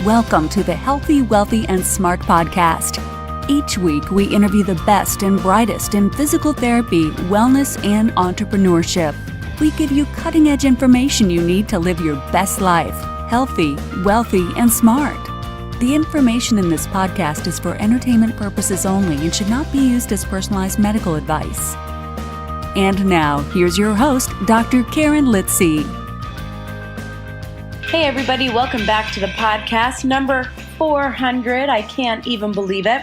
Welcome to the Healthy, Wealthy, and Smart podcast. Each week, we interview the best and brightest in physical therapy, wellness, and entrepreneurship. We give you cutting-edge information you need to live your best life, healthy, wealthy, and smart. The information in this podcast is for entertainment purposes only and should not be used as personalized medical advice. And now, here's your host, Dr. Karen Litzy. Hey everybody, welcome back to the podcast number 400. I can't even believe it.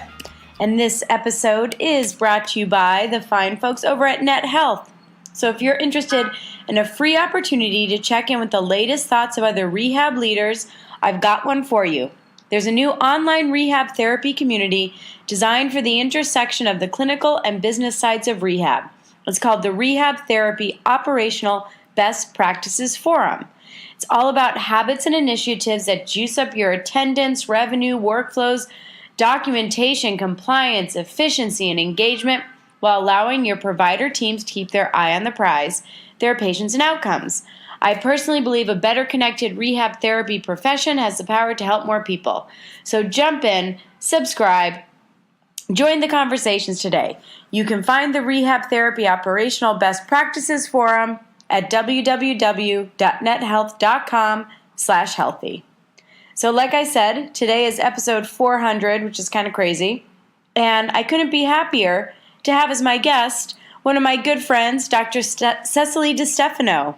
And this episode is brought to you by the fine folks over at Net Health. So if you're interested in a free opportunity to check in with the latest thoughts of other rehab leaders, I've got one for you. There's a new online rehab therapy community designed for the intersection of the clinical and business sides of rehab. It's called the Rehab Therapy Operational Best Practices Forum. It's all about habits and initiatives that juice up your attendance, revenue, workflows, documentation, compliance, efficiency, and engagement while allowing your provider teams to keep their eye on the prize, their patients and outcomes. I personally believe a better connected rehab therapy profession has the power to help more people. So jump in, subscribe, join the conversations today. You can find the Rehab Therapy Operational Best Practices Forum at www.nethealth.com/healthy. So like I said, today is episode 400, which is kind of crazy. And I couldn't be happier to have as my guest one of my good friends, Dr. Secili DeStefano.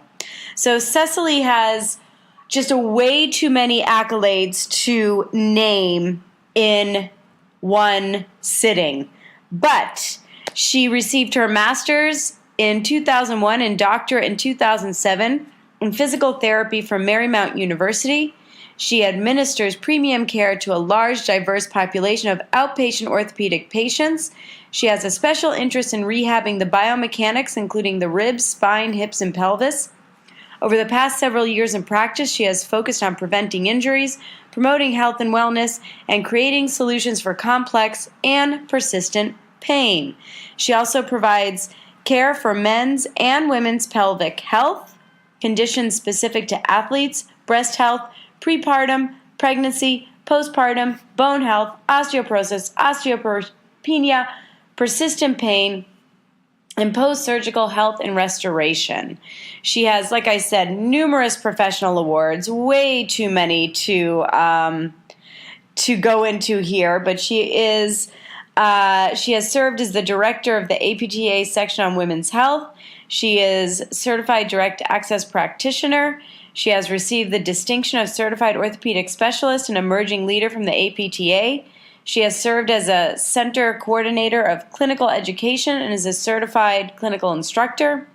So Secili has just way too many accolades to name in one sitting. But she received her master's in 2001 and doctorate in 2007 in physical therapy from Marymount University. She administers premium care to a large, diverse population of outpatient orthopedic patients. She has a special interest in rehabbing the biomechanics, including the ribs, spine, hips, and pelvis. Over the past several years in practice, she has focused on preventing injuries, promoting health and wellness, and creating solutions for complex and persistent pain. She also provides care for men's and women's pelvic health, conditions specific to athletes, breast health, prepartum, pregnancy, postpartum, bone health, osteoporosis, osteopenia, persistent pain, and post-surgical health and restoration. She has, like I said, numerous professional awards, way too many to go into here, but she has served as the director of the APTA section on women's health. She is certified direct access practitioner. She has received the distinction of certified orthopedic specialist and emerging leader from the APTA. She has served as a center coordinator of clinical education and is a certified clinical instructor.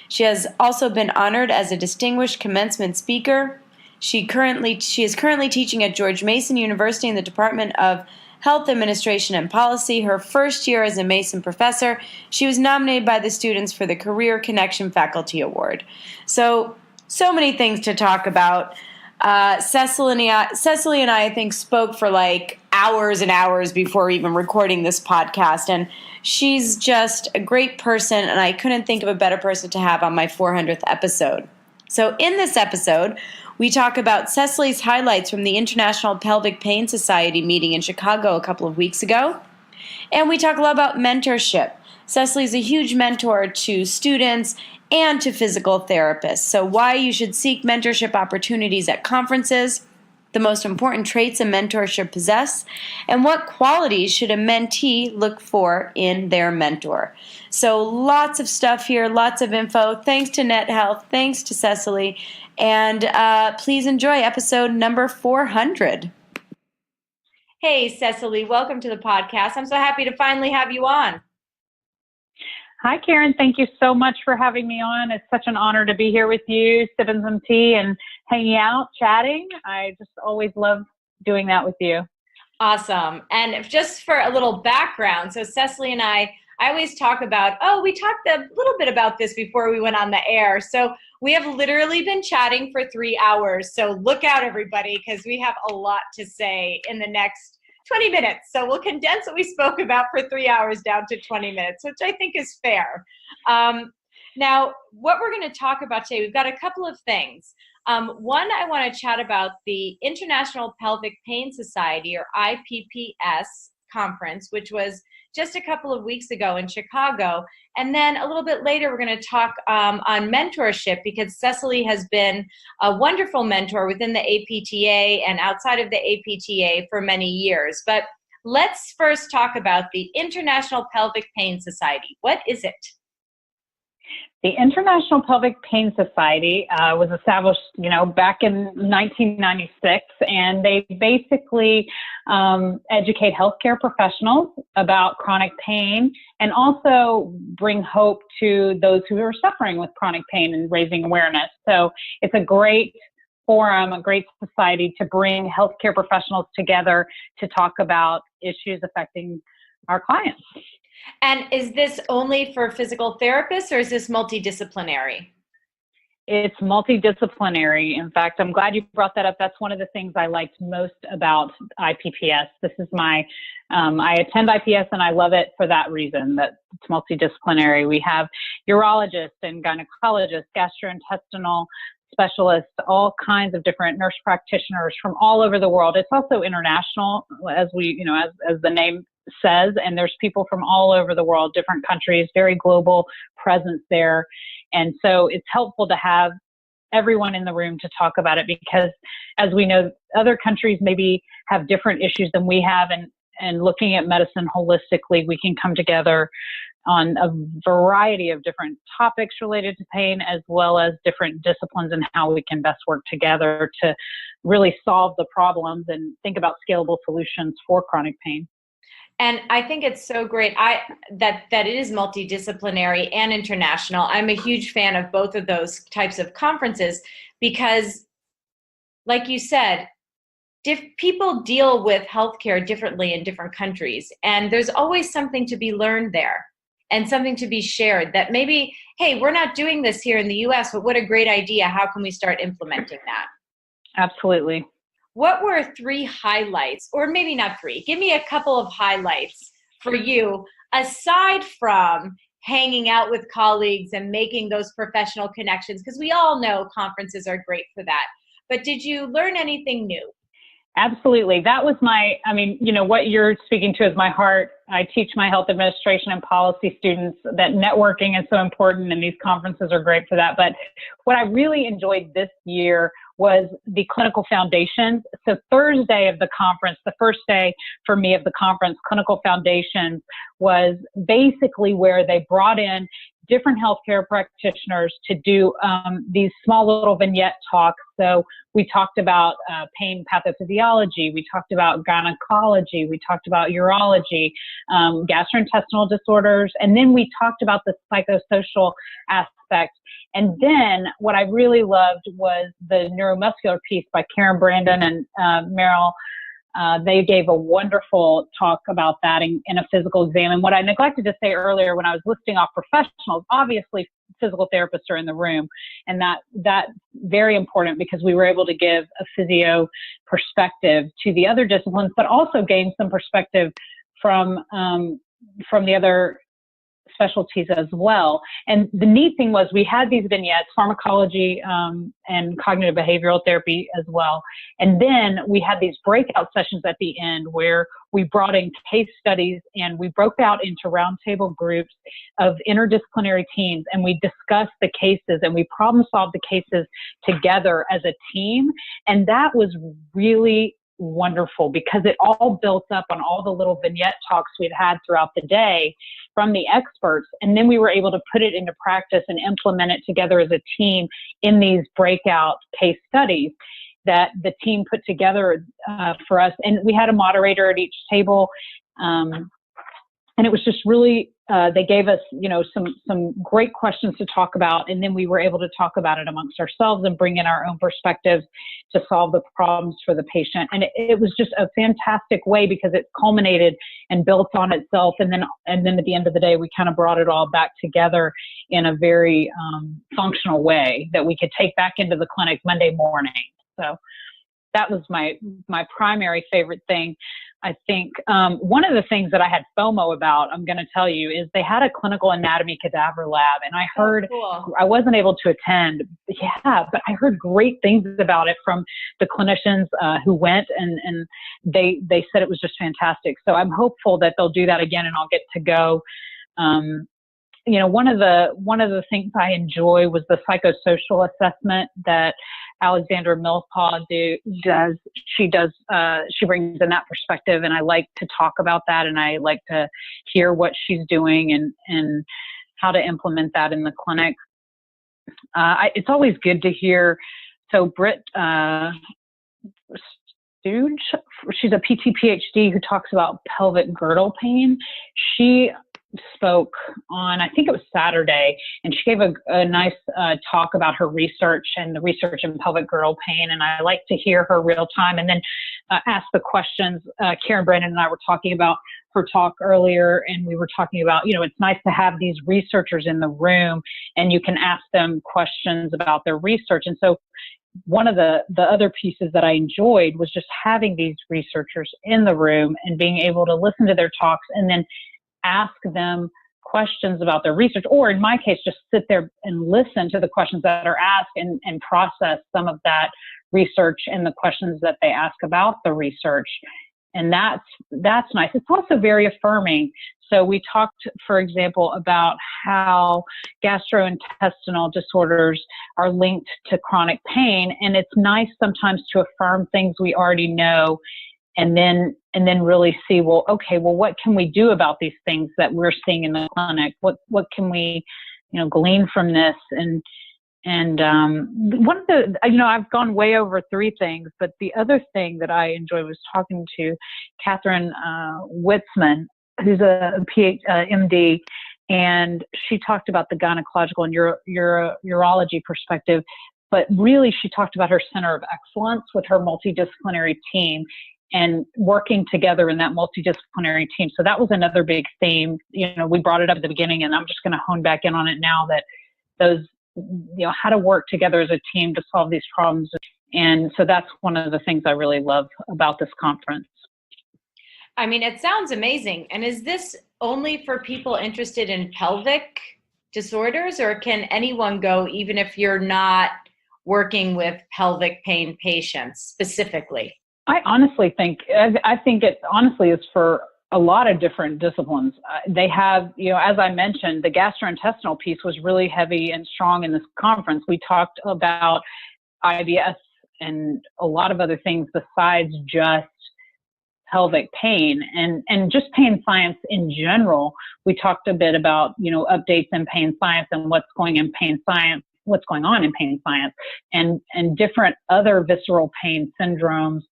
She has also been honored as a distinguished commencement speaker. She is currently teaching at George Mason University in the Department of Health Administration and Policy. Her first year as a Mason professor, she was nominated by the students for the Career Connection Faculty Award. So many things to talk about. Secili and I think, spoke for like hours and hours before even recording this podcast. And she's just a great person, and I couldn't think of a better person to have on my 400th episode. So in this episode, we talk about Secili's highlights from the International Pelvic Pain Society meeting in Chicago a couple of weeks ago. And we talk a lot about mentorship. Secili's a huge mentor to students and to physical therapists. So why you should seek mentorship opportunities at conferences, the most important traits a mentor should possess, and what qualities should a mentee look for in their mentor. So lots of stuff here, lots of info. Thanks to Net Health, thanks to Secili, and please enjoy episode number 400. Hey, Secili, welcome to the podcast. I'm so happy to finally have you on. Hi, Karen. Thank you so much for having me on. It's such an honor to be here with you, sipping some tea and hanging out, chatting. I just always love doing that with you. Awesome. And just for a little background, so Secili and I always talk about, we talked a little bit about this before we went on the air. So we have literally been chatting for 3 hours. So look out, everybody, because we have a lot to say in the next 20 minutes. So we'll condense what we spoke about for 3 hours down to 20 minutes, which I think is fair. Now, what we're going to talk about today, we've got a couple of things. One, I want to chat about the International Pelvic Pain Society, or IPPS conference, which was just a couple of weeks ago in Chicago. And then a little bit later, we're going to talk on mentorship, because Secili has been a wonderful mentor within the APTA and outside of the APTA for many years. But let's first talk about the International Pelvic Pain Society. What is it? The International Pelvic Pain Society was established, back in 1996, and they basically educate healthcare professionals about chronic pain and also bring hope to those who are suffering with chronic pain and raising awareness. So it's a great forum, a great society to bring healthcare professionals together to talk about issues affecting our clients. And is this only for physical therapists, or is this multidisciplinary? It's multidisciplinary. In fact, I'm glad you brought that up. That's one of the things I liked most about IPPS. This is I attend IPS and I love it for that reason, that it's multidisciplinary. We have urologists and gynecologists, gastrointestinal specialists, all kinds of different nurse practitioners from all over the world. It's also international, as the name says, and there's people from all over the world, different countries, very global presence there. And so it's helpful to have everyone in the room to talk about it, because as we know, other countries maybe have different issues than we have, and looking at medicine holistically, we can come together on a variety of different topics related to pain, as well as different disciplines and how we can best work together to really solve the problems and think about scalable solutions for chronic pain. And I think it's so great that it is multidisciplinary and international. I'm a huge fan of both of those types of conferences because, like you said, people deal with healthcare differently in different countries. And there's always something to be learned there and something to be shared that maybe, hey, we're not doing this here in the US, but what a great idea. How can we start implementing that? Absolutely. What were 3 highlights, or maybe not 3, give me a couple of highlights for you, aside from hanging out with colleagues and making those professional connections, because we all know conferences are great for that. But did you learn anything new? Absolutely. That was what you're speaking to is my heart. I teach my health administration and policy students that networking is so important, and these conferences are great for that. But what I really enjoyed this year was the clinical foundations. So Thursday of the conference, the first day for me of the conference, clinical foundations was basically where they brought in different healthcare practitioners to do these small little vignette talks. So we talked about pain pathophysiology, we talked about gynecology, we talked about urology, gastrointestinal disorders, and then we talked about the psychosocial aspect. And then what I really loved was the neuromuscular piece by Karen Brandon and Meryl. They gave a wonderful talk about that in a physical exam. And what I neglected to say earlier when I was listing off professionals, obviously physical therapists are in the room, and that's very important because we were able to give a physio perspective to the other disciplines, but also gain some perspective from the other specialties as well. And the neat thing was we had these vignettes, pharmacology and cognitive behavioral therapy as well. And then we had these breakout sessions at the end where we brought in case studies and we broke out into roundtable groups of interdisciplinary teams, and we discussed the cases and we problem solved the cases together as a team. And that was really wonderful because it all built up on all the little vignette talks we'd had throughout the day from the experts. And then we were able to put it into practice and implement it together as a team in these breakout case studies that the team put together for us. And we had a moderator at each table. And it was just really, they gave us, some great questions to talk about. And then we were able to talk about it amongst ourselves and bring in our own perspectives to solve the problems for the patient. And it was just a fantastic way because it culminated and built on itself. And then at the end of the day, we kind of brought it all back together in a very functional way that we could take back into the clinic Monday morning. So that was my primary favorite thing. I think one of the things that I had FOMO about, I'm going to tell you, is they had a clinical anatomy cadaver lab, and I heard, cool. I wasn't able to attend, but I heard great things about it from the clinicians who went, and they said it was just fantastic. So I'm hopeful that they'll do that again, and I'll get to go. One of the things I enjoy was the psychosocial assessment that Alexandra Millpaw does. She brings in that perspective, and I like to talk about that, and I like to hear what she's doing and how to implement that in the clinic. It's always good to hear. So Britt Stooge, she's a PT PhD who talks about pelvic girdle pain. She spoke on, I think it was Saturday, and she gave a nice talk about her research and the research in pelvic girdle pain. And I like to hear her real time and then ask the questions. Karen Brandon and I were talking about her talk earlier, and we were talking about, it's nice to have these researchers in the room and you can ask them questions about their research. And so one of the other pieces that I enjoyed was just having these researchers in the room and being able to listen to their talks and then ask them questions about their research, or in my case, just sit there and listen to the questions that are asked and process some of that research and the questions that they ask about the research. And that's nice. It's also very affirming. So we talked, for example, about how gastrointestinal disorders are linked to chronic pain. And it's nice sometimes to affirm things we already know and then really see, what can we do about these things that we're seeing in the clinic? What can we, glean from this? And one of the, I've gone way over 3 things, but the other thing that I enjoyed was talking to Catherine Witzman, who's a MD, and she talked about the gynecological and urology perspective, but really she talked about her center of excellence with her multidisciplinary team and working together in that multidisciplinary team. So that was another big theme. We brought it up at the beginning, and I'm just going to hone back in on it now, that those, how to work together as a team to solve these problems. And so that's one of the things I really love about this conference. I mean, it sounds amazing. And is this only for people interested in pelvic disorders, or can anyone go even if you're not working with pelvic pain patients specifically? I honestly think it honestly is for a lot of different disciplines. They have, as I mentioned, the gastrointestinal piece was really heavy and strong in this conference. We talked about IBS and a lot of other things besides just pelvic pain and just pain science in general. We talked a bit about, updates in pain science and what's going on in pain science and different other visceral pain syndromes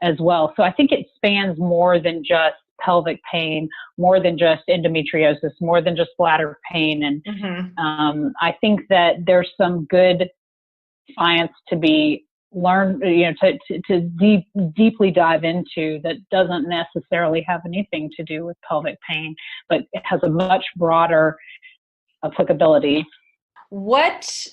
as well. So I think it spans more than just pelvic pain, more than just endometriosis, more than just bladder pain. And I think that there's some good science to be learned, to deeply dive into that doesn't necessarily have anything to do with pelvic pain, but it has a much broader applicability. What,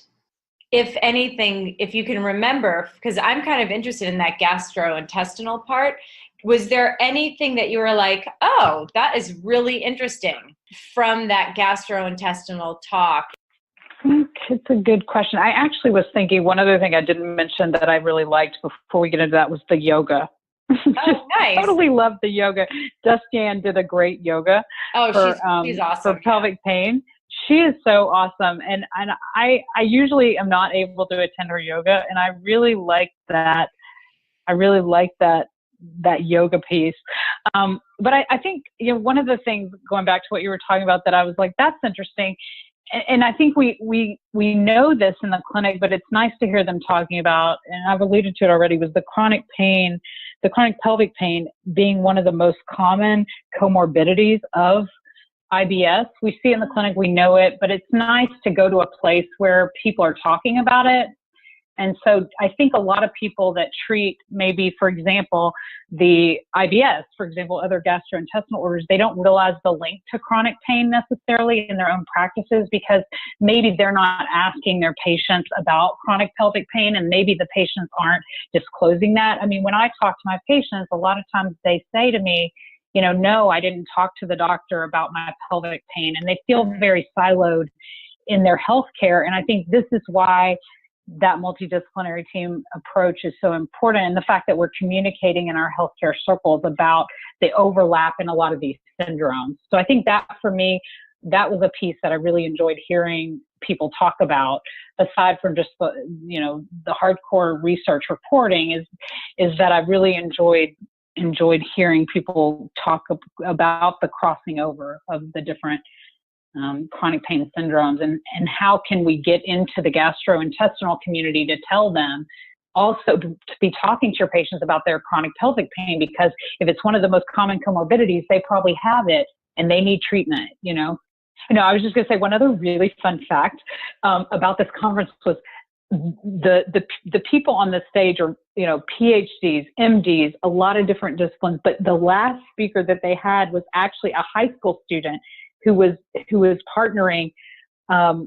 if anything, if you can remember, because I'm kind of interested in that gastrointestinal part, was there anything that you were like, oh, that is really interesting from that gastrointestinal talk? It's a good question. I actually was thinking one other thing I didn't mention that I really liked before we get into that was the yoga. Oh, nice. Totally loved the yoga. Dustian did a great yoga she's awesome. For pelvic pain. She is so awesome. And I usually am not able to attend her yoga, and I really like that. I really like that yoga piece. But I think, one of the things, going back to what you were talking about, that I was like, that's interesting. And I think we know this in the clinic, but it's nice to hear them talking about, and I've alluded to it already, was the chronic pelvic pain being one of the most common comorbidities of IBS. We see it in the clinic, we know it, but it's nice to go to a place where people are talking about it And so I think a lot of people that treat maybe, for example, the IBS, for example, other gastrointestinal orders, they don't realize the link to chronic pain necessarily in their own practices, because maybe they're not asking their patients about chronic pelvic pain, and maybe the patients aren't disclosing that. I mean, when I talk to my patients, a lot of times they say to me, no, I didn't talk to the doctor about my pelvic pain, and they feel very siloed in their healthcare. And I think this is why that multidisciplinary team approach is so important, and the fact that we're communicating in our healthcare circles about the overlap in a lot of these syndromes. So I think that, for me, that was a piece that I really enjoyed hearing people talk about, aside from just the hardcore research reporting, is that I really enjoyed hearing people talk about the crossing over of the different chronic pain syndromes, and how can we get into the gastrointestinal community to tell them also to be talking to your patients about their chronic pelvic pain, because if it's one of the most common comorbidities, they probably have it and they need treatment. I was just going to say one other really fun fact about this conference was the people on the stage are, PhDs, MDs, a lot of different disciplines, but the last speaker that they had was actually a high school student who was partnering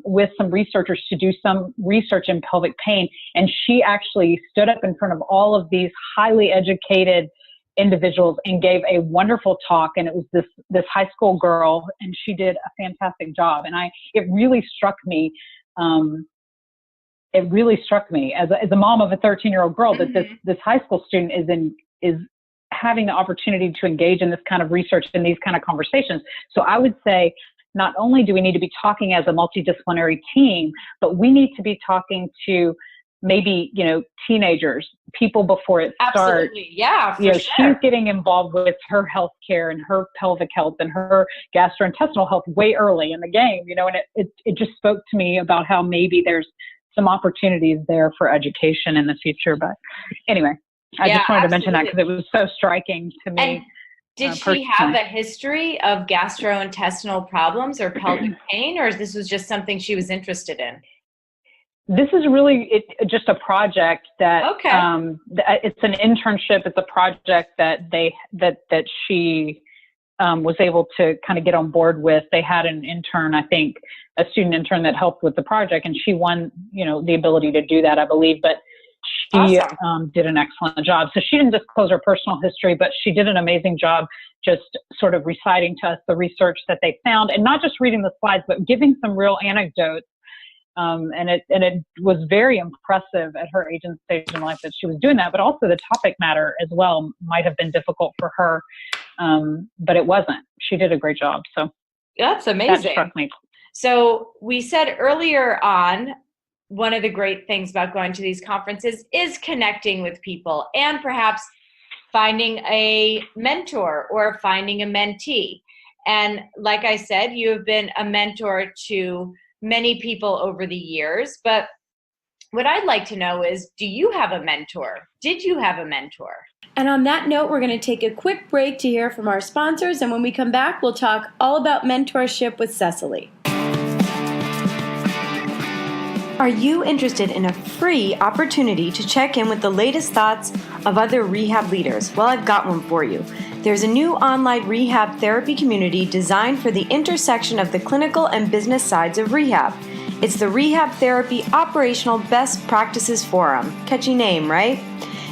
with some researchers to do some research in pelvic pain. And she actually stood up in front of all of these highly educated individuals and gave a wonderful talk. And it was this high school girl, and she did a fantastic job. And it really struck me. It really struck me as a mom of a 13-year-old girl that this high school student is having the opportunity to engage in this kind of research and these kind of conversations. So I would say, not only do we need to be talking as a multidisciplinary team, but we need to be talking to maybe, teenagers, people before it starts. Absolutely. Yeah, for sure. She's getting involved with her health care and her pelvic health and her gastrointestinal health way early in the game, and it just spoke to me about how maybe there's some opportunities there for education in the future. But anyway, I just wanted to mention that because it was so striking to me. And did she have a history of gastrointestinal problems or pelvic pain, or this was just something she was interested in? This is really just a project that, it's an internship. It's a project that that she was able to kind of get on board with. They had an intern, I think, a student intern that helped with the project, and she won, the ability to do that, I believe. But she did an excellent job. So she didn't disclose her personal history, but she did an amazing job just sort of reciting to us the research that they found, and not just reading the slides, but giving some real anecdotes. And it was very impressive at her age and stage in life that she was doing that, but also the topic matter as well might have been difficult for her. But it wasn't. She did a great job. So that's amazing. That struck me. So we said earlier on, one of the great things about going to these conferences is connecting with people and perhaps finding a mentor or finding a mentee. And like I said, you have been a mentor to many people over the years, but what I'd like to know is, do you have a mentor? Did you have a mentor? And on that note, we're going to take a quick break to hear from our sponsors, and when we come back, we'll talk all about mentorship with Secili. Are you interested in a free opportunity to check in with the latest thoughts of other rehab leaders? Well, I've got one for you. There's a new online rehab therapy community designed for the intersection of the clinical and business sides of rehab. It's the Rehab Therapy Operational Best Practices Forum. Catchy name, right?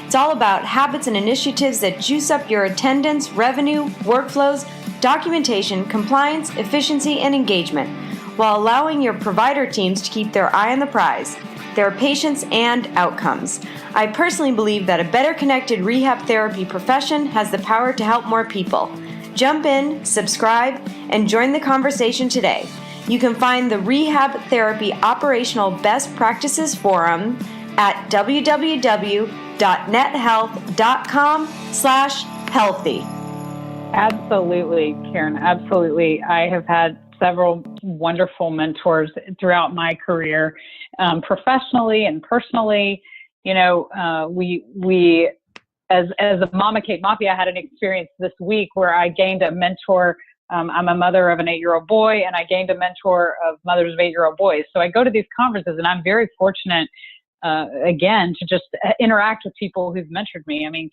It's all about habits and initiatives that juice up your attendance, revenue, workflows, documentation, compliance, efficiency, and engagement, while allowing your provider teams to keep their eye on the prize, their patients and outcomes. I personally believe that a better connected rehab therapy profession has the power to help more people. Jump in, subscribe, and join the conversation today. You can find the Rehab Therapy Operational Best Practices Forum at www.nethealth.com/healthy. Absolutely, Karen. Absolutely. I have had several wonderful mentors throughout my career, professionally and personally. We as a Mama Kate Mafia, I had an experience this week where I gained a mentor. I'm a mother of an 8-year-old boy, and I gained a mentor of mothers of 8-year-old boys. So I go to these conferences, and I'm very fortunate again, to just interact with people who've mentored me. I mean,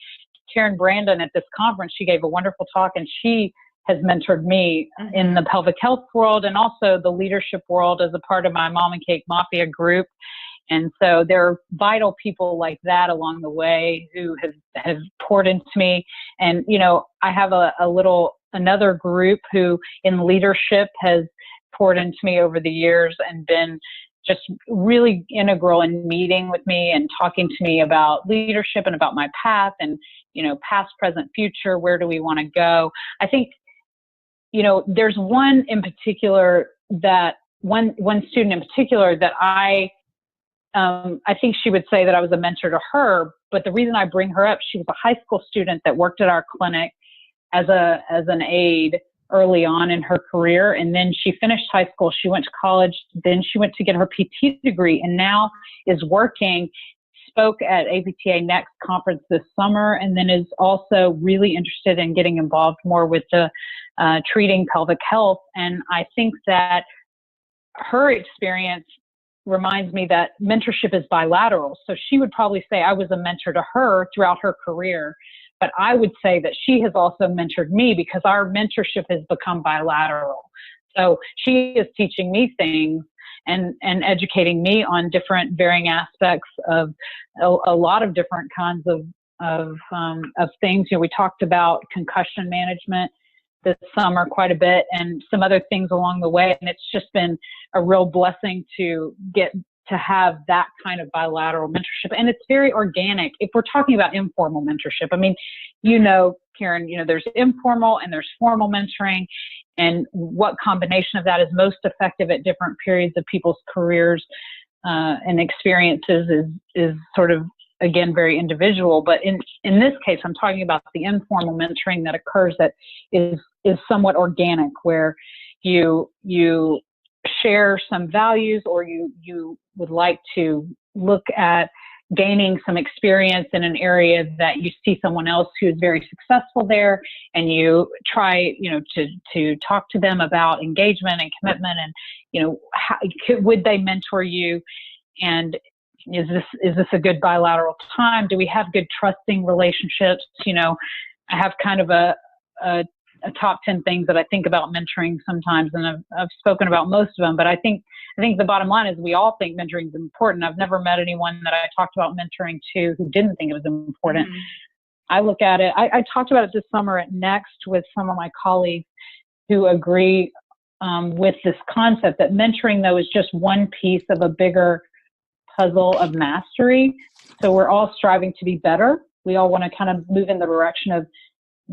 Karen Brandon at this conference, she gave a wonderful talk, and she has mentored me in the pelvic health world and also the leadership world as a part of my Mom and Cake Mafia group. And so there are vital people like that along the way who have poured into me. And, you know, I have another group who in leadership has poured into me over the years and been just really integral in meeting with me and talking to me about leadership and about my path and, you know, past, present, future, where do we want to go? I think, you know, there's one in particular that one student in particular that I think she would say that I was a mentor to her, but the reason I bring her up, she was a high school student that worked at our clinic as an aide early on in her career. And then she finished high school. She went to college. Then she went to get her PT degree and now is working, spoke at APTA Next conference this summer, and then is also really interested in getting involved more with the treating pelvic health. And I think that her experience reminds me that mentorship is bilateral. So she would probably say I was a mentor to her throughout her career, but I would say that she has also mentored me because our mentorship has become bilateral. So she is teaching me things and educating me on different varying aspects of a lot of different kinds of things. You know, we talked about concussion management this summer quite a bit and some other things along the way. And it's just been a real blessing to get to have that kind of bilateral mentorship. And it's very organic. If we're talking about informal mentorship, I mean, you know, Karen, you know, there's informal and there's formal mentoring, and what combination of that is most effective at different periods of people's careers and experiences is sort of, again, very individual. But in this case, I'm talking about the informal mentoring that occurs that is somewhat organic, where you share some values, or you would like to look at gaining some experience in an area that you see someone else who is very successful there, and you try, you know, to talk to them about engagement and commitment, and, you know, would they mentor you, and is this a good bilateral time? Do we have good trusting relationships? You know, I have kind of a top 10 things that I think about mentoring sometimes, and I've spoken about most of them, but I think the bottom line is we all think mentoring is important. I've never met anyone that I talked about mentoring to who didn't think it was important. Mm-hmm. I look at it, I talked about it this summer at Next with some of my colleagues who agree with this concept that mentoring, though, is just one piece of a bigger puzzle of mastery. So we're all striving to be better. We all want to kind of move in the direction of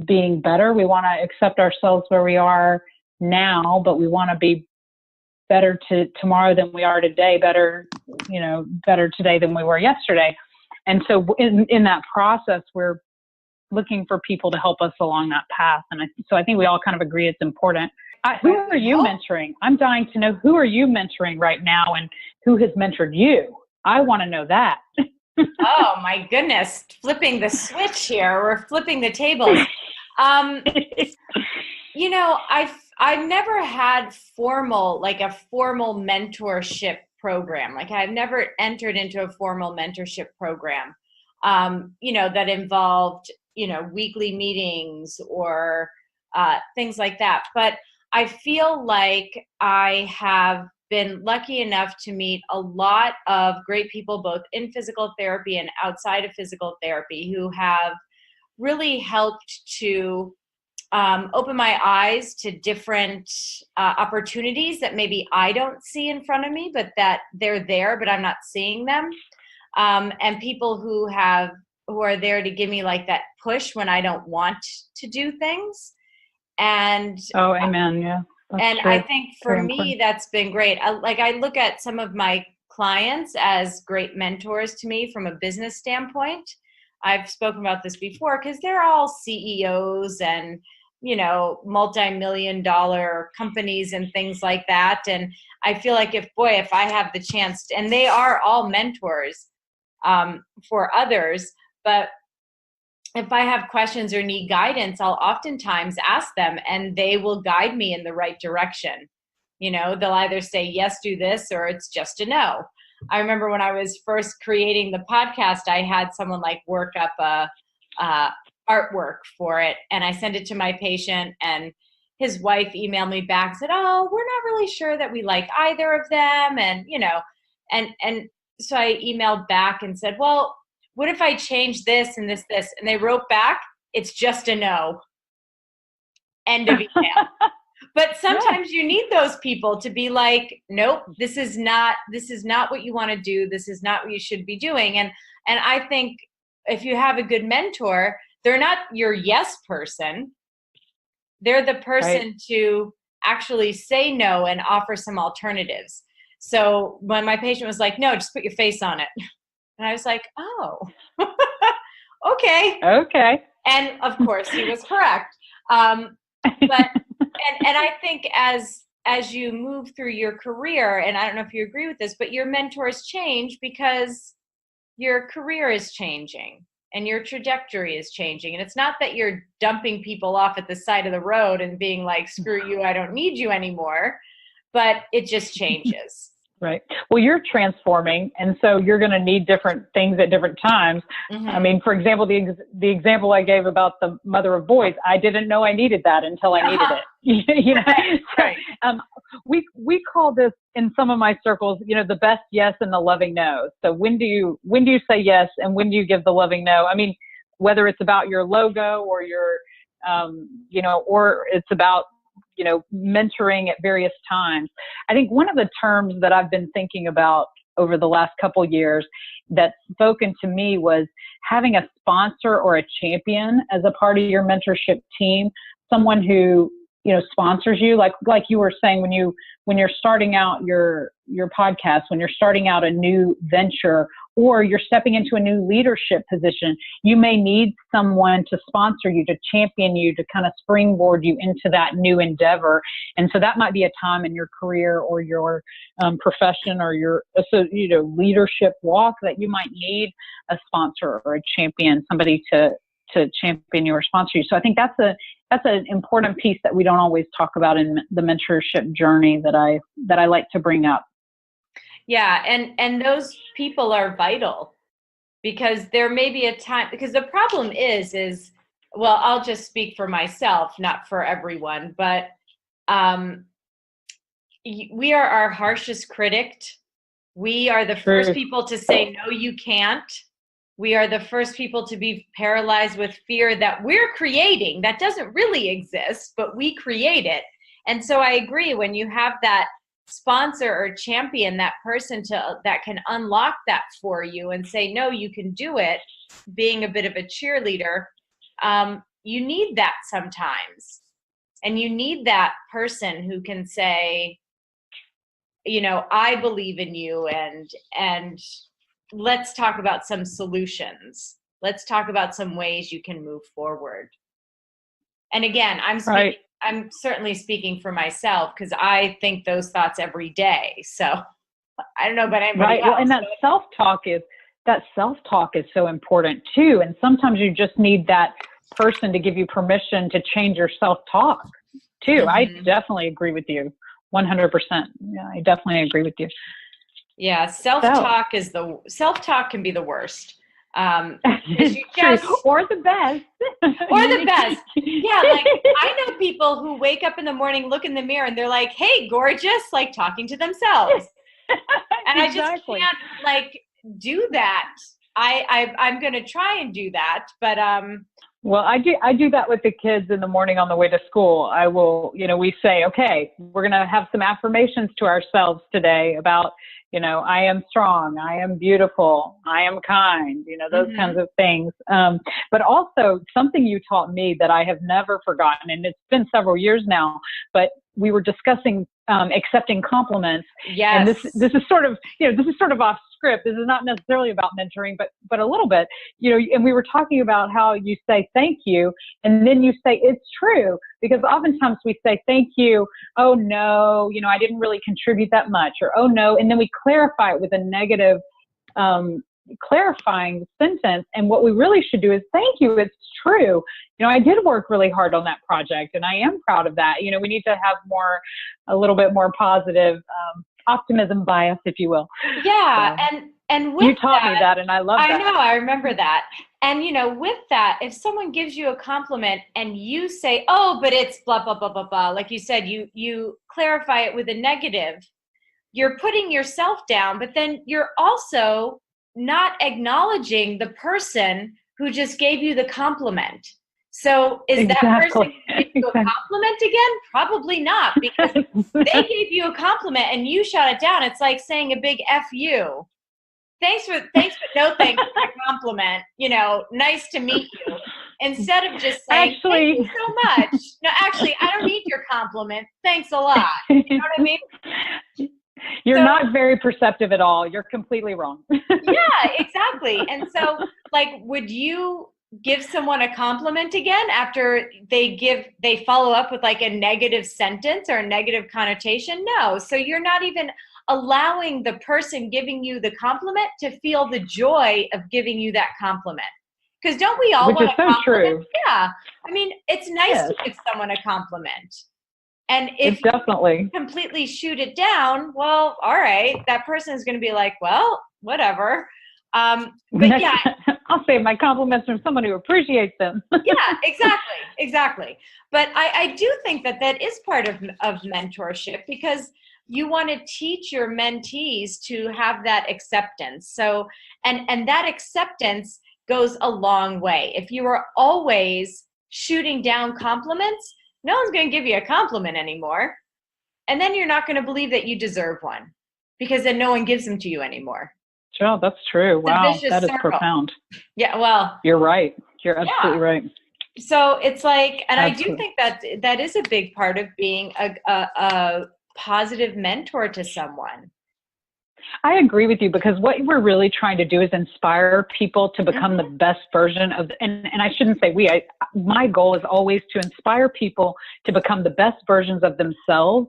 being better. We want to accept ourselves where we are now, but we want to be better tomorrow than we are today, better today than we were yesterday. And so in that process, we're looking for people to help us along that path. And so I think we all kind of agree it's important. Who are you mentoring? I'm dying to know, who are you mentoring right now, and who has mentored you? I want to know that. Oh my goodness. Flipping the switch here. We're flipping the tables. You know, I've never had a formal mentorship program. Like, I've never entered into a formal mentorship program, you know, that involved, you know, weekly meetings or things like that. But I feel like I have been lucky enough to meet a lot of great people, both in physical therapy and outside of physical therapy, who have really helped to open my eyes to different opportunities that maybe I don't see in front of me, but that they're there, but I'm not seeing them. And people who are there to give me like that push when I don't want to do things. And oh, amen. Yeah. And true. I think for me, that's been great. I look at some of my clients as great mentors to me from a business standpoint. I've spoken about this before because they're all CEOs and, you know, multi-million-dollar companies and things like that. And I feel like if I have the chance and they are all mentors for others, but if I have questions or need guidance, I'll oftentimes ask them and they will guide me in the right direction. You know, they'll either say, yes, do this, or it's just a no. I remember when I was first creating the podcast, I had someone like work up a artwork for it, and I sent it to my patient, and his wife emailed me back and said, "Oh, we're not really sure that we like either of them," and and so I emailed back and said, "Well, what if I change this and this?" And they wrote back, "It's just a no." End of email. But sometimes you need those people to be like, "Nope, this is not what you want to do. This is not what you should be doing." And I think if you have a good mentor, they're not your yes person. They're the person to actually say no and offer some alternatives. So when my patient was like, "No, just put your face on it." And I was like, "Oh, okay." Okay. And of course he was correct. But and I think as you move through your career, and I don't know if you agree with this, but your mentors change because your career is changing and your trajectory is changing. And it's not that you're dumping people off at the side of the road and being like, "Screw you, I don't need you anymore," but it just changes. Right. Well, you're transforming, and so you're going to need different things at different times. Mm-hmm. I mean, for example, the example I gave about the mother of boys, I didn't know I needed that until I needed it. You know, Right. So, we call this in some of my circles, the best yes and the loving no. So when do you say yes, and when do you give the loving no? I mean, whether it's about your logo or your, or it's about mentoring at various times. I think one of the terms that I've been thinking about over the last couple of years that's spoken to me was having a sponsor or a champion as a part of your mentorship team, someone who, sponsors you, like you were saying, when you're starting out your podcast, when you're starting out a new venture, or you're stepping into a new leadership position, you may need someone to sponsor you, to champion you, to kind of springboard you into that new endeavor. And so that might be a time in your career or your profession or your leadership walk that you might need a sponsor or a champion, somebody to champion you or sponsor you. So I think that's an important piece that we don't always talk about in the mentorship journey that I like to bring up. Yeah, and those people are vital, because there may be a time, because the problem is, well, I'll just speak for myself, not for everyone, but we are our harshest critic. We are the first people to say, "No, you can't." We are the first people to be paralyzed with fear that we're creating, that doesn't really exist, but we create it. And so I agree, when you have that sponsor or champion, that person that can unlock that for you and say, "No, you can do it," being a bit of a cheerleader, you need that sometimes. And you need that person who can say, "I believe in you, and let's talk about some solutions. Let's talk about some ways you can move forward." And again, I'm certainly speaking for myself, because I think those thoughts every day. So I don't know about anybody else. Well, and that self-talk is so important too. And sometimes you just need that person to give you permission to change your self-talk too. Mm-hmm. I definitely agree with you 100%. Yeah, I definitely agree with you. Yeah, self-talk can be the worst. You just, or the best. Or the best. Yeah, like I know people who wake up in the morning, look in the mirror, and they're like, "Hey, gorgeous," like talking to themselves. And I just can't do that. I'm going to try and do that, but well, I do that with the kids in the morning on the way to school. I will, we say, "Okay, we're going to have some affirmations to ourselves today about, I am strong, I am beautiful, I am kind," those mm-hmm. kinds of things. But also something you taught me that I have never forgotten, and it's been several years now, but we were discussing accepting compliments. Yes. And this is sort of off script. This is not necessarily about mentoring, but a little bit, and we were talking about how you say thank you, and then you say it's true, because oftentimes we say thank you, "Oh no, I didn't really contribute that much," or "Oh no," and then we clarify it with a negative clarifying sentence. And what we really should do is, "Thank you, it's true. I did work really hard on that project, and I am proud of that." We need to have a little bit more positive optimism bias, if you will. Yeah. So, And with you taught me that, and I love that. I know, I remember that. And, with that, if someone gives you a compliment and you say, oh, but it's blah, blah, blah, blah, blah, like you said, you clarify it with a negative, you're putting yourself down, but then you're also not acknowledging the person who just gave you the compliment. So is that person giving you a compliment again? Probably not, because they gave you a compliment and you shot it down. It's like saying a big F you. Thanks, but no thanks for the compliment. Nice to meet you. Instead of just saying, thank you so much. No, actually, I don't need your compliment. Thanks a lot. You know what I mean? You're not very perceptive at all. You're completely wrong. Yeah, exactly. And so, would you give someone a compliment again after they follow up with a negative sentence or a negative connotation? No. So you're not even allowing the person giving you the compliment to feel the joy of giving you that compliment. Because don't we all want a compliment? True. Yeah. I mean, it's nice to give someone a compliment. And if you completely shoot it down, well, all right, that person is going to be like, well, whatever. But yeah, I'll save my compliments from someone who appreciates them. Yeah, exactly. But I do think that is part of mentorship, because you want to teach your mentees to have that acceptance. So, and that acceptance goes a long way. If you are always shooting down compliments, no one's going to give you a compliment anymore. And then you're not going to believe that you deserve one, because then no one gives them to you anymore. Sure, that's true. Wow, that is profound. Yeah, well. You're right. You're absolutely right. So it's and I do think that is a big part of being a positive mentor to someone. I agree with you, because what we're really trying to do is inspire people to become the best version of, and I shouldn't say my goal is always to inspire people to become the best versions of themselves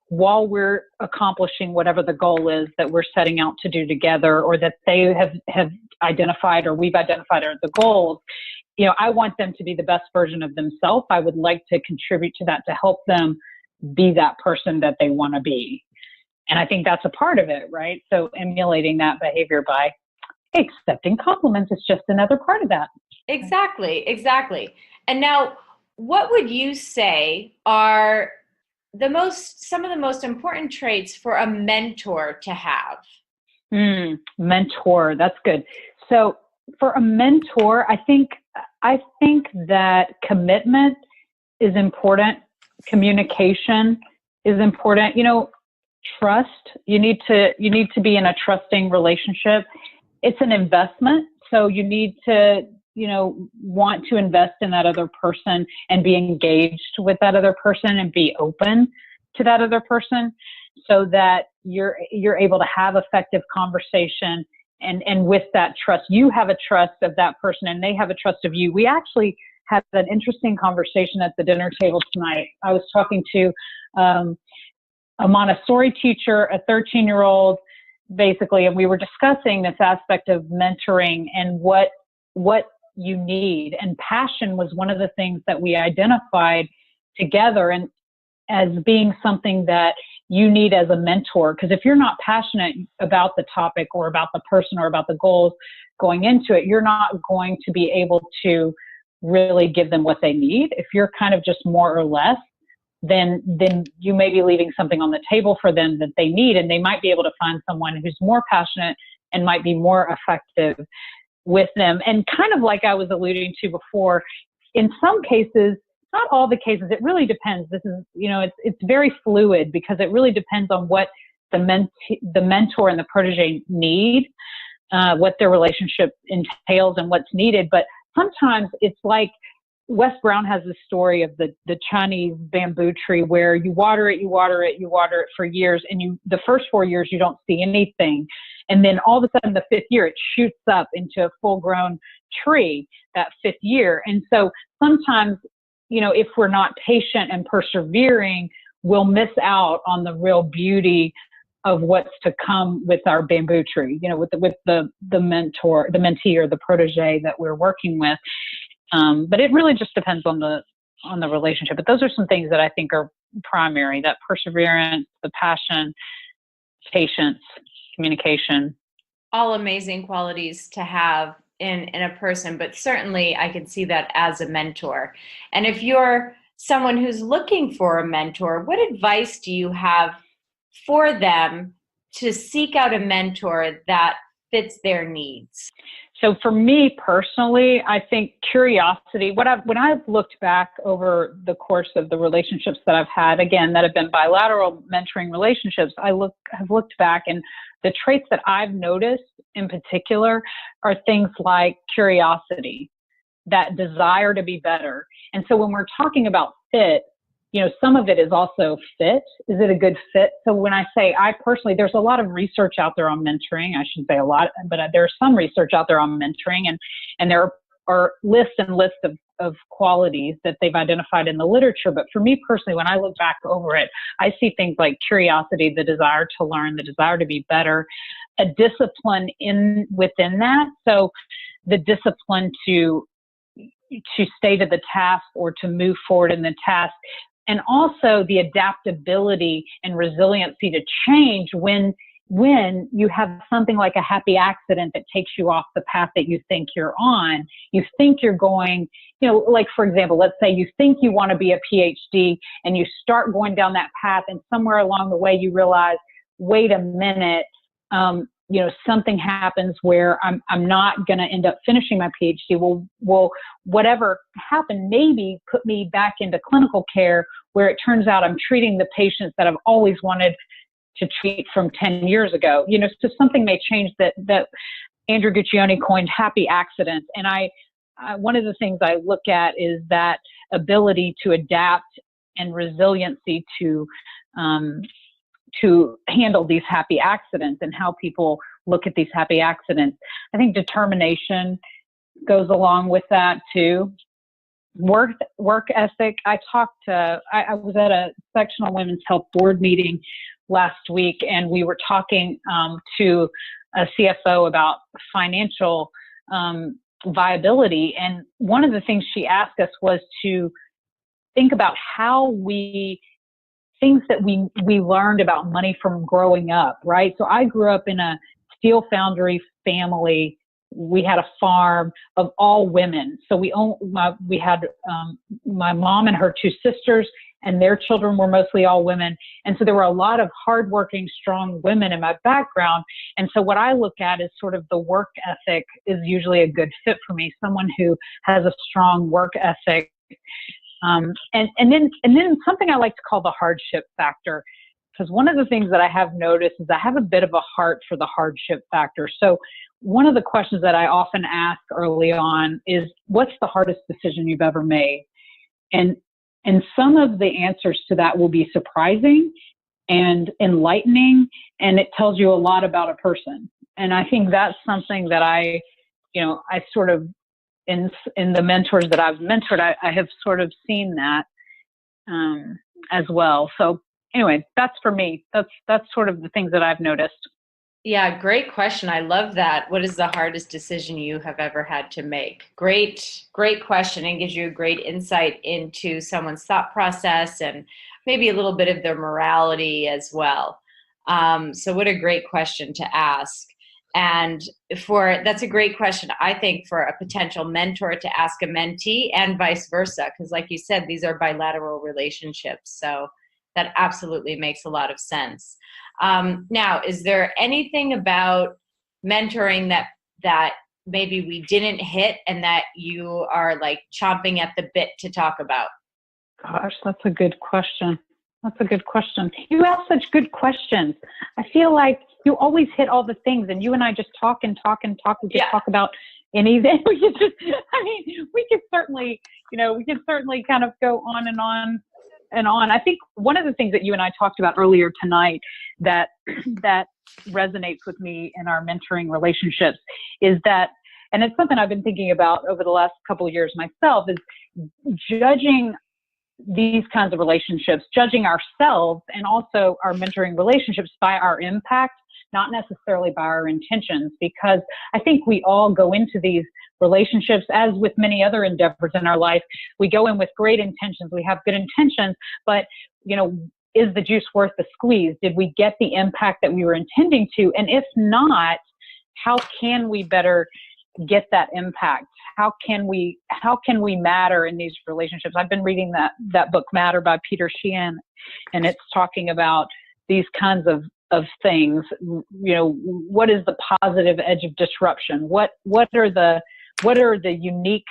while we're accomplishing whatever the goal is that we're setting out to do together, or that they have identified, or we've identified are the goals. I want them to be the best version of themselves. I would like to contribute to that, to help them be that person that they want to be. And I think that's a part of it, right? So emulating that behavior by accepting compliments is just another part of that. Exactly. And now, what would you say are some of the most important traits for a mentor to have? Mentor, that's good. So for a mentor, I think that commitment is important. Communication is important. Trust. You need to be in a trusting relationship. It's an investment. So you need to, want to invest in that other person and be engaged with that other person and be open to that other person, so that you're able to have effective conversation. And with that trust, you have a trust of that person and they have a trust of you. We actually had an interesting conversation at the dinner table tonight. I was talking to a Montessori teacher, a 13-year-old, basically, and we were discussing this aspect of mentoring and what you need. And passion was one of the things that we identified together, and as being something that you need as a mentor. Because if you're not passionate about the topic or about the person or about the goals going into it, you're not going to be able to really give them what they need. If you're kind of just more or less, then you may be leaving something on the table for them that they need, and they might be able to find someone who's more passionate and might be more effective with them. And kind of like I was alluding to before, in some cases, not all the cases, it really depends. This is, it's very fluid, because it really depends on what the mentor and the protege need, what their relationship entails and what's needed. But sometimes it's like Wes Brown has this story of the Chinese bamboo tree, where you water it for years, and the first 4 years you don't see anything. And then all of a sudden, the 5th year, it shoots up into a full-grown tree that 5th year. And so sometimes, if we're not patient and persevering, we'll miss out on the real beauty of what's to come with our bamboo tree, with the mentor, the mentee, or the protege that we're working with. But it really just depends on the relationship. But those are some things that I think are primary: that perseverance, the passion, patience, communication. All amazing qualities to have in a person, but certainly I can see that as a mentor. And if you're someone who's looking for a mentor, what advice do you have for them to seek out a mentor that fits their needs? So for me personally, I think curiosity, when I've looked back over the course of the relationships that I've had, again, that have been bilateral mentoring relationships, have looked back, and the traits that I've noticed in particular are things like curiosity, that desire to be better. And so when we're talking about fit, some of it is also fit. Is it a good fit? So when I say I personally, there's a lot of research out there on mentoring. I shouldn't say a lot, but there's some research out there on mentoring, and there are lists and lists of qualities that they've identified in the literature. But for me personally, when I look back over it, I see things like curiosity, the desire to learn, the desire to be better, a discipline within that. So the discipline to stay to the task or to move forward in the task. And also the adaptability and resiliency to change when you have something like a happy accident that takes you off the path that you think you're on. You think you're going, like for example, let's say you think you want to be a PhD and you start going down that path, and somewhere along the way you realize, wait a minute, something happens where I'm not going to end up finishing my PhD. Well, whatever happened maybe put me back into clinical care, where it turns out I'm treating the patients that I've always wanted to treat from 10 years ago. So something may change that Andrew Guccione coined happy accidents. And I one of the things I look at is that ability to adapt and resiliency to handle these happy accidents and how people look at these happy accidents. I think determination goes along with that too. Work ethic. I was at a sectional women's health board meeting last week, and we were talking to a CFO about financial viability. And one of the things she asked us was to think about things that we learned about money from growing up, right? So I grew up in a steel foundry family. We had a farm of all women. So we had my mom and her two sisters, and their children were mostly all women. And so there were a lot of hardworking, strong women in my background. And so what I look at is sort of the work ethic is usually a good fit for me, someone who has a strong work ethic. And then something I like to call the hardship factor, because one of the things that I have noticed is I have a bit of a heart for the hardship factor. So one of the questions that I often ask early on is, what's the hardest decision you've ever made? And some of the answers to that will be surprising and enlightening, and it tells you a lot about a person. And I think that's something that I sort of, in the mentors that I've mentored, I have sort of seen that as well. So anyway, that's for me. That's sort of the things that I've noticed. Yeah, great question. I love that. What is the hardest decision you have ever had to make? Great question, and gives you a great insight into someone's thought process and maybe a little bit of their morality as well. So what a great question to ask. And that's a great question, I think, for a potential mentor to ask a mentee, and vice versa, because like you said, these are bilateral relationships. So that absolutely makes a lot of sense. Now, is there anything about mentoring that maybe we didn't hit and that you are like chomping at the bit to talk about? Gosh, that's a good question. You ask such good questions. I feel like you always hit all the things, and you and I just talk and talk and talk. We just talk about anything. We could certainly kind of go on and on and on. I think one of the things that you and I talked about earlier tonight that resonates with me in our mentoring relationships is that, and it's something I've been thinking about over the last couple of years myself, is judging these kinds of relationships, judging ourselves and also our mentoring relationships by our impact, not necessarily by our intentions, because I think we all go into these relationships, as with many other endeavors in our life, we go in with great intentions. We have good intentions, but is the juice worth the squeeze? Did we get the impact that we were intending to? And if not, how can we better get that impact? How can we matter in these relationships? I've been reading that book, Matter, by Peter Sheehan, and it's talking about these kinds of things. What is the positive edge of disruption? What are the unique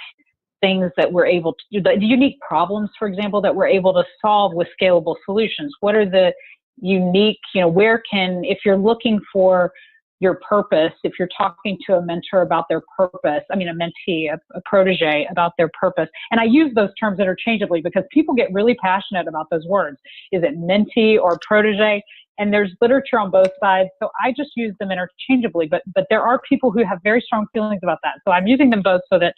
things that we're able to do, the unique problems, for example, that we're able to solve with scalable solutions? What are the unique, if you're looking for your purpose, if you're talking to a mentor about their purpose, a mentee, a protege about their purpose. And I use those terms interchangeably because people get really passionate about those words. Is it mentee or protege? And there's literature on both sides. So I just use them interchangeably, but there are people who have very strong feelings about that. So I'm using them both so that,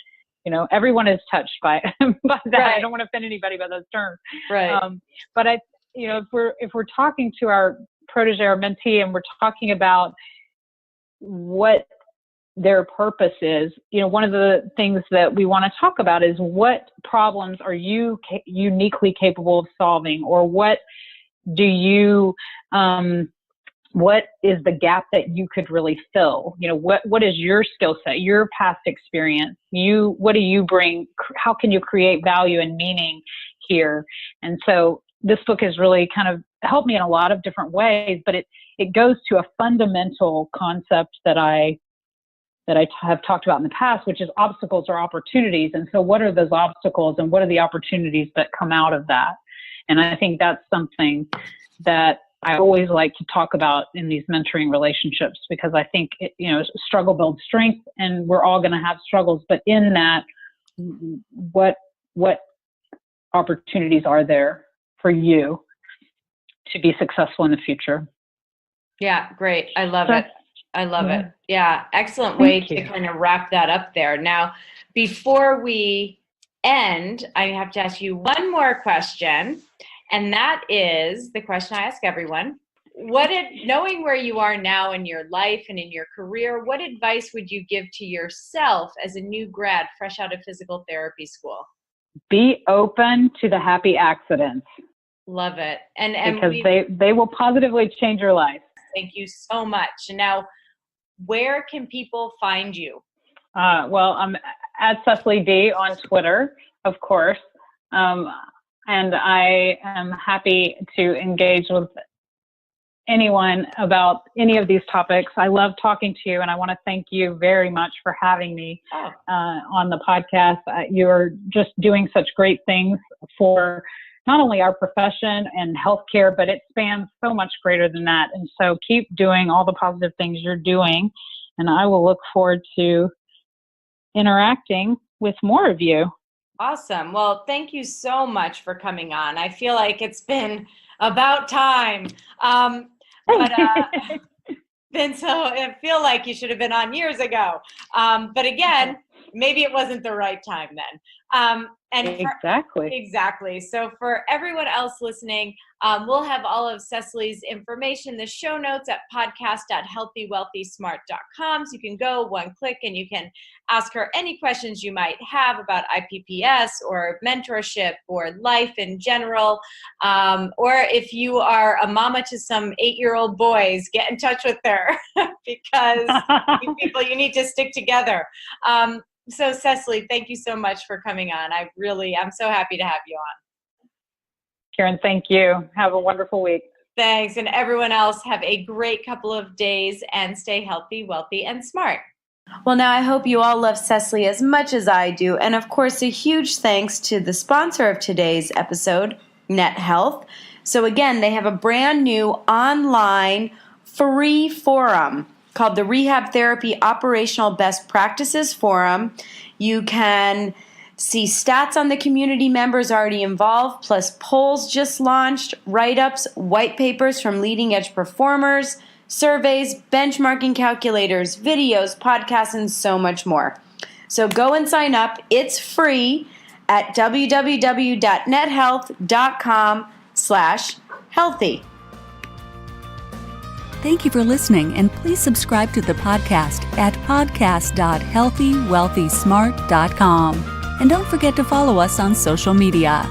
everyone is touched by that. Right. I don't want to offend anybody by those terms. Right. But if we're talking to our protege or mentee and we're talking about what their purpose is, one of the things that we want to talk about is what problems are you uniquely capable of solving, or what do you, what is the gap that you could really fill? What is your skill set, your past experience? What do you bring? How can you create value and meaning here? And so this book has really kind of helped me in a lot of different ways, but it goes to a fundamental concept that I have talked about in the past, which is obstacles or opportunities. And so what are those obstacles and what are the opportunities that come out of that? And I think that's something that I always like to talk about in these mentoring relationships, because I think, struggle builds strength, and we're all going to have struggles. But in that, what opportunities are there for you to be successful in the future? Yeah, great. I love it. I love it. Yeah, excellent way to kind of wrap that up there. Now, before we end, I have to ask you one more question, and that is the question I ask everyone. Knowing where you are now in your life and in your career, what advice would you give to yourself as a new grad fresh out of physical therapy school? Be open to the happy accidents. Love it. And because they will positively change your life. Thank you so much. And now, where can people find you? Well, I'm at Secili D on Twitter, of course. And I am happy to engage with anyone about any of these topics. I love talking to you, and I want to thank you very much for having me on the podcast. You're just doing such great things for not only our profession and healthcare, but it spans so much greater than that. And so keep doing all the positive things you're doing, and I will look forward to interacting with more of you. Awesome. Well, thank you so much for coming on. I feel like it's been about time. Vince, I feel like you should have been on years ago. But again, maybe it wasn't the right time then. Exactly. So for everyone else listening, we'll have all of Secili's information, the show notes at podcast.healthywealthysmart.com. So you can go one click and you can ask her any questions you might have about IPPS or mentorship or life in general. Or if you are a mama to some 8-year-old boys, get in touch with her because you need to stick together. So Secili, thank you so much for coming on. I'm so happy to have you on. Karen, thank you. Have a wonderful week. Thanks. And everyone else, have a great couple of days and stay healthy, wealthy, and smart. Well, now I hope you all love Secili as much as I do. And of course, a huge thanks to the sponsor of today's episode, Net Health. So again, they have a brand new online free forum called the Rehab Therapy Operational Best Practices Forum. You can see stats on the community members already involved, plus polls just launched, write-ups, white papers from leading-edge performers, surveys, benchmarking calculators, videos, podcasts, and so much more. So go and sign up. It's free at www.nethealth.com/healthy. Thank you for listening, and please subscribe to the podcast at podcast.healthywealthysmart.com. And don't forget to follow us on social media.